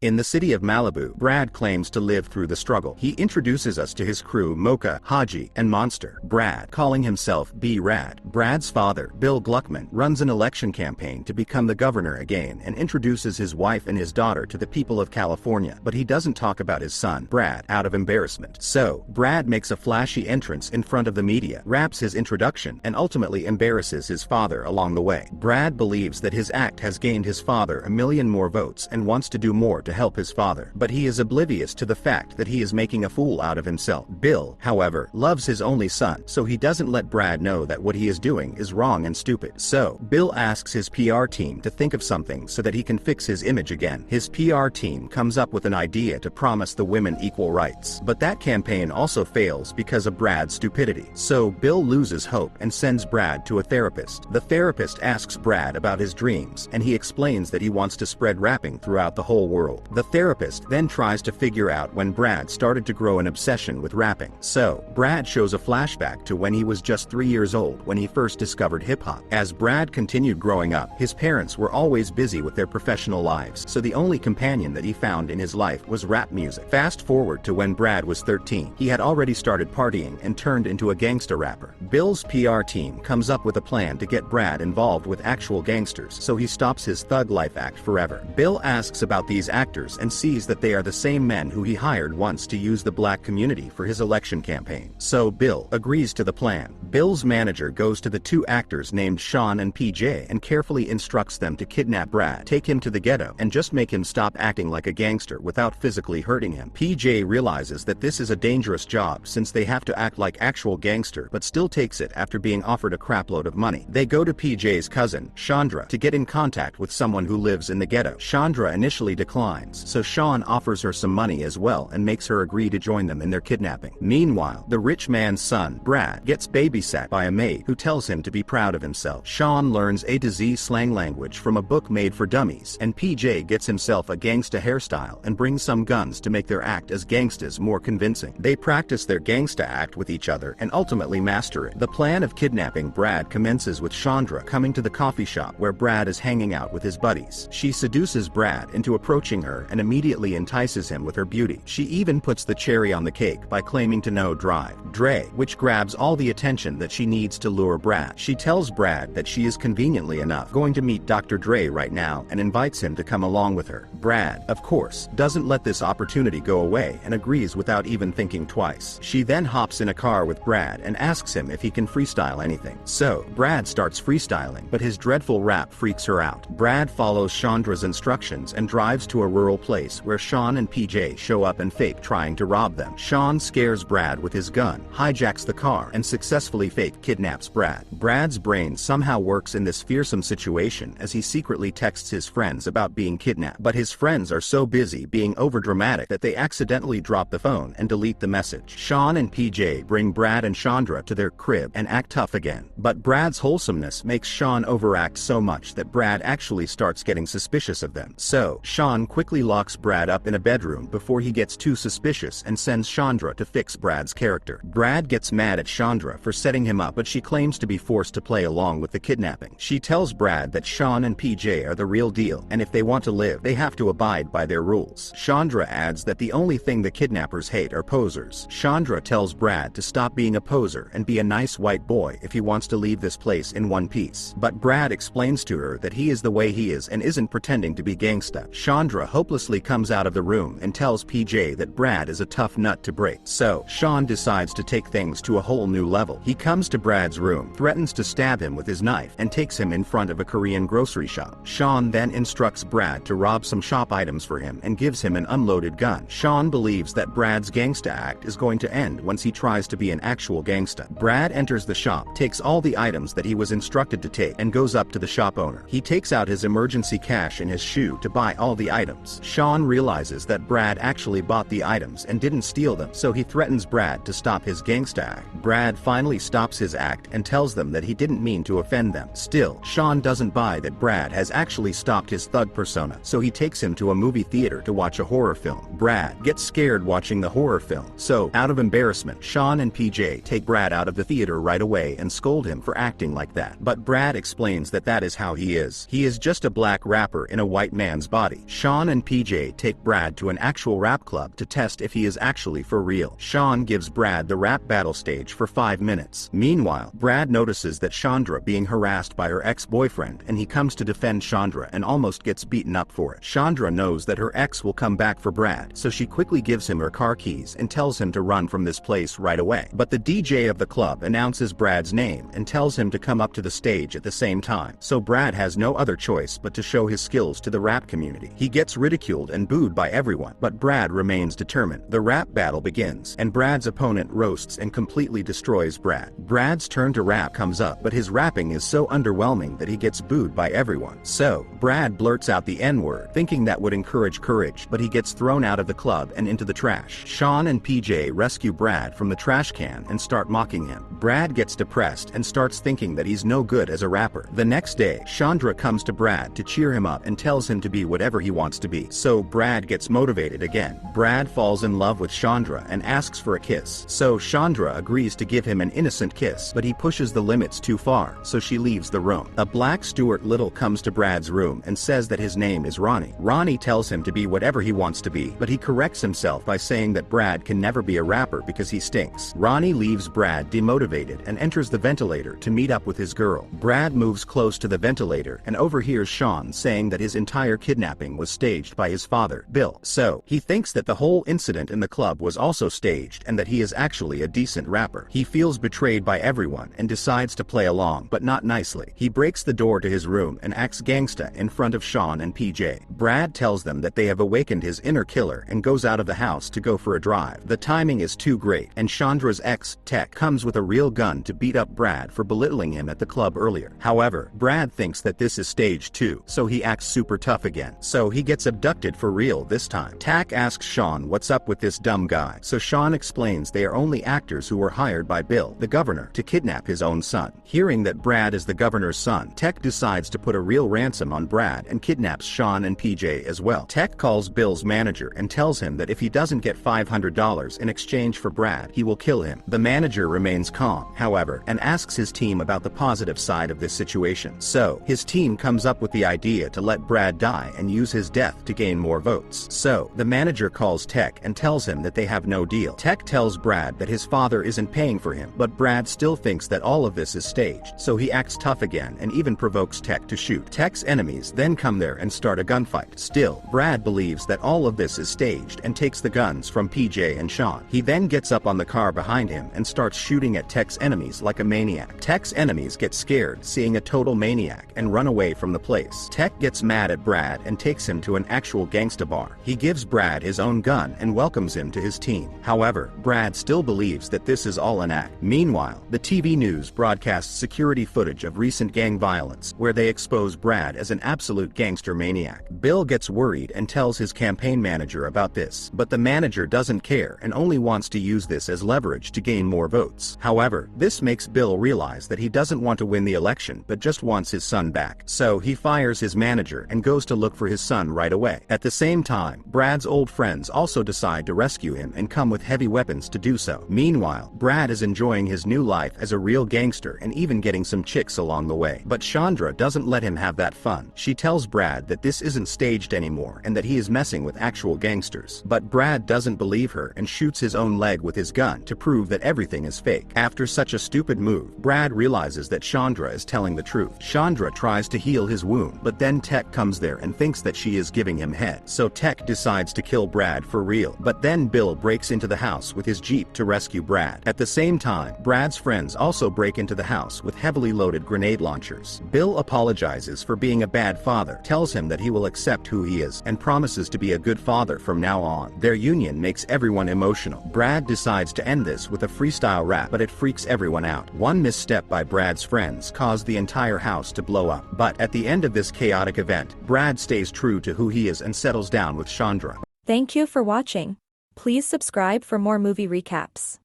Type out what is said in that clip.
In the city of Malibu, Brad claims to live through the struggle. He introduces us to his crew Mocha, Haji, and Monster. Brad, calling himself B-Rad. Brad's father, Bill Gluckman, runs an election campaign to become the governor again and introduces his wife and his daughter to the people of California, but he doesn't talk about his son, Brad, out of embarrassment. So, Brad makes a flashy entrance in front of the media, raps his introduction, and ultimately embarrasses his father along the way. Brad believes that his act has gained his father 1 million more votes and wants to do more to help his father, but he is oblivious to the fact that he is making a fool out of himself. Bill, however, loves his only son, so he doesn't let Brad know that what he is doing is wrong and stupid. So, Bill asks his PR team to think of something so that he can fix his image again. His PR team comes up with an idea to promise the women equal rights, but that campaign also fails because of Brad's stupidity. So, Bill loses hope and sends Brad to a therapist. The therapist asks Brad about his dreams, and he explains that he wants to spread rapping throughout the whole world. The therapist then tries to figure out when Brad started to grow an obsession with rapping. So, Brad shows a flashback to when he was just 3 years old when he first discovered hip-hop. As Brad continued growing up, his parents were always busy with their professional lives, so the only companion that he found in his life was rap music. Fast forward to when Brad was 13. He had already started partying and turned into a gangster rapper. Bill's PR team comes up with a plan to get Brad involved with actual gangsters, so he stops his thug life act forever. Bill asks about these actors and sees that they are the same men who he hired once to use the black community for his election campaign. So Bill agrees to the plan. Bill's manager goes to the 2 actors named Sean and PJ and carefully instructs them to kidnap Brad, take him to the ghetto, and just make him stop acting like a gangster without physically hurting him. PJ realizes that this is a dangerous job since they have to act like actual gangster but still takes it after being offered a crapload of money. They go to PJ's cousin, Chandra, to get in contact with someone who lives in the ghetto. Chandra initially declines, so Sean offers her some money as well and makes her agree to join them in their kidnapping. Meanwhile, the rich man's son, Brad, gets babysat by a maid who tells him to be proud of himself. Sean learns A to Z slang language from a book made for dummies, and PJ gets himself a gangsta hairstyle and brings some guns to make their act as gangstas more convincing. They practice their gangsta act with each other and ultimately master it. The plan of kidnapping Brad commences with Chandra coming to the coffee shop where Brad is hanging out with his buddies. She seduces Brad into approaching her and immediately entices him with her beauty. She even puts the cherry on the cake by claiming to know Dre, which grabs all the attention that she needs to lure Brad. She tells Brad that she is conveniently enough going to meet Dr. Dre right now and invites him to come along with her. Brad, of course, doesn't let this opportunity go away and agrees without even thinking twice. She then hops in a car with Brad and asks him if he can freestyle anything. So, Brad starts freestyling, but his dreadful rap freaks her out. Brad follows Chandra's instructions and drives to a rural place where Sean and PJ show up and fake trying to rob them. Sean scares Brad with his gun, hijacks the car, and successfully fake kidnaps Brad. Brad's brain somehow works in this fearsome situation as he secretly texts his friends about being kidnapped, but his friends are so busy being overdramatic that they accidentally drop the phone and delete the message. Sean and PJ bring Brad and Chandra to their crib and act tough again, but Brad's wholesomeness makes Sean overact so much that Brad actually starts getting suspicious of them. So, Sean quickly locks Brad up in a bedroom before he gets too suspicious and sends Chandra to fix Brad's character. Brad gets mad at Chandra for setting him up, but she claims to be forced to play along with the kidnapping. She tells Brad that Sean and PJ are the real deal, and if they want to live, they have to abide by their rules. Chandra adds that the only thing the kidnappers hate are posers. Chandra tells Brad to stop being a poser and be a nice white boy if he wants to leave this place in one piece. But Brad explains to her that he is the way he is and isn't pretending to be gangsta. Chandra hopelessly comes out of the room and tells PJ that Brad is a tough nut to break. So, Sean decides to take things to a whole new level. He comes to Brad's room, threatens to stab him with his knife, and takes him in front of a Korean grocery shop. Sean then instructs Brad to rob some shop items for him and gives him an unloaded gun. Sean believes that Brad's gangsta act is going to end once he tries to be an actual gangsta. Brad enters the shop, takes all the items that he was instructed to take, and goes up to the shop owner. He takes out his emergency cash in his shoe to buy all the items. Sean realizes that Brad actually bought the items and didn't steal them, so he threatens Brad to stop his gangsta act. Brad finally stops his act and tells them that he didn't mean to offend them. Still, Sean doesn't buy that Brad has actually stopped his thug persona, so he takes him to a movie theater to watch a horror film. Brad gets scared watching the horror film, so out of embarrassment, Sean and PJ take Brad out of the theater right away and scold him for acting like that. But Brad explains that that is how he is. He is just a black rapper in a white man's body. Sean Sean and PJ take Brad to an actual rap club to test if he is actually for real. Sean gives Brad the rap battle stage for 5 minutes. Meanwhile, Brad notices that Chandra being harassed by her ex-boyfriend, and he comes to defend Chandra and almost gets beaten up for it. Chandra knows that her ex will come back for Brad, so she quickly gives him her car keys and tells him to run from this place right away. But the DJ of the club announces Brad's name and tells him to come up to the stage at the same time, so Brad has no other choice but to show his skills to the rap community. He gets ridiculed and booed by everyone, but Brad remains determined. The rap battle begins, and Brad's opponent roasts and completely destroys Brad. Brad's turn to rap comes up, but his rapping is so underwhelming that he gets booed by everyone. So, Brad blurts out the N-word, thinking that would encourage courage, but he gets thrown out of the club and into the trash. Sean and PJ rescue Brad from the trash can and start mocking him. Brad gets depressed and starts thinking that he's no good as a rapper. The next day, Chandra comes to Brad to cheer him up and tells him to be whatever he wants to be. So Brad gets motivated again. Brad falls in love with Chandra and asks for a kiss. So Chandra agrees to give him an innocent kiss, but he pushes the limits too far, so she leaves the room. A black Stuart Little comes to Brad's room and says that his name is Ronnie. Ronnie tells him to be whatever he wants to be, but he corrects himself by saying that Brad can never be a rapper because he stinks. Ronnie leaves Brad demotivated and enters the ventilator to meet up with his girl. Brad moves close to the ventilator and overhears Sean saying that his entire kidnapping was staged by his father, Bill. So, he thinks that the whole incident in the club was also staged and that he is actually a decent rapper. He feels betrayed by everyone and decides to play along, but not nicely. He breaks the door to his room and acts gangsta in front of Sean and PJ. Brad tells them that they have awakened his inner killer and goes out of the house to go for a drive. The timing is too great, and Chandra's ex, Tech, comes with a real gun to beat up Brad for belittling him at the club earlier. However, Brad thinks that this is staged too, so he acts super tough again. So he gets abducted for real this time. Tack asks Sean what's up with this dumb guy, so Sean explains they are only actors who were hired by Bill, the governor, to kidnap his own son. Hearing that Brad is the governor's son, Tech decides to put a real ransom on Brad and kidnaps Sean and PJ as well. Tech calls Bill's manager and tells him that if he doesn't get $500 in exchange for Brad, he will kill him. The manager remains calm, however, and asks his team about the positive side of this situation. So, his team comes up with the idea to let Brad die and use his death to gain more votes. So, the manager calls Tech and tells him that they have no deal. Tech tells Brad that his father isn't paying for him, but Brad still thinks that all of this is staged, so he acts tough again and even provokes Tech to shoot. Tech's enemies then come there and start a gunfight. Still, Brad believes that all of this is staged and takes the guns from PJ and Sean. He then gets up on the car behind him and starts shooting at Tech's enemies like a maniac. Tech's enemies get scared seeing a total maniac and run away from the place. Tech gets mad at Brad and takes him to an actual gangsta bar. He gives Brad his own gun and welcomes him to his team. However, Brad still believes that this is all an act. Meanwhile, the TV news broadcasts security footage of recent gang violence, where they expose Brad as an absolute gangster maniac. Bill gets worried and tells his campaign manager about this, but the manager doesn't care and only wants to use this as leverage to gain more votes. However, this makes Bill realize that he doesn't want to win the election but just wants his son back. So he fires his manager and goes to look for his son right away. At the same time, Brad's old friends also decide to rescue him and come with heavy weapons to do so. Meanwhile, Brad is enjoying his new life as a real gangster and even getting some chicks along the way. But Chandra doesn't let him have that fun. She tells Brad that this isn't staged anymore and that he is messing with actual gangsters. But Brad doesn't believe her and shoots his own leg with his gun to prove that everything is fake. After such a stupid move, Brad realizes that Chandra is telling the truth. Chandra tries to heal his wound, but then Tech comes there and thinks that she is giving him head. So Tech decides to kill Brad for real. But then Bill breaks into the house with his Jeep to rescue Brad. At the same time, Brad's friends also break into the house with heavily loaded grenade launchers. Bill apologizes for being a bad father, tells him that he will accept who he is, and promises to be a good father from now on. Their union makes everyone emotional. Brad decides to end this with a freestyle rap, but it freaks everyone out. One misstep by Brad's friends caused the entire house to blow up. But at the end of this chaotic event, Brad stays true to who he is and settles down with Chandra. Thank you for watching. Please subscribe for more movie recaps.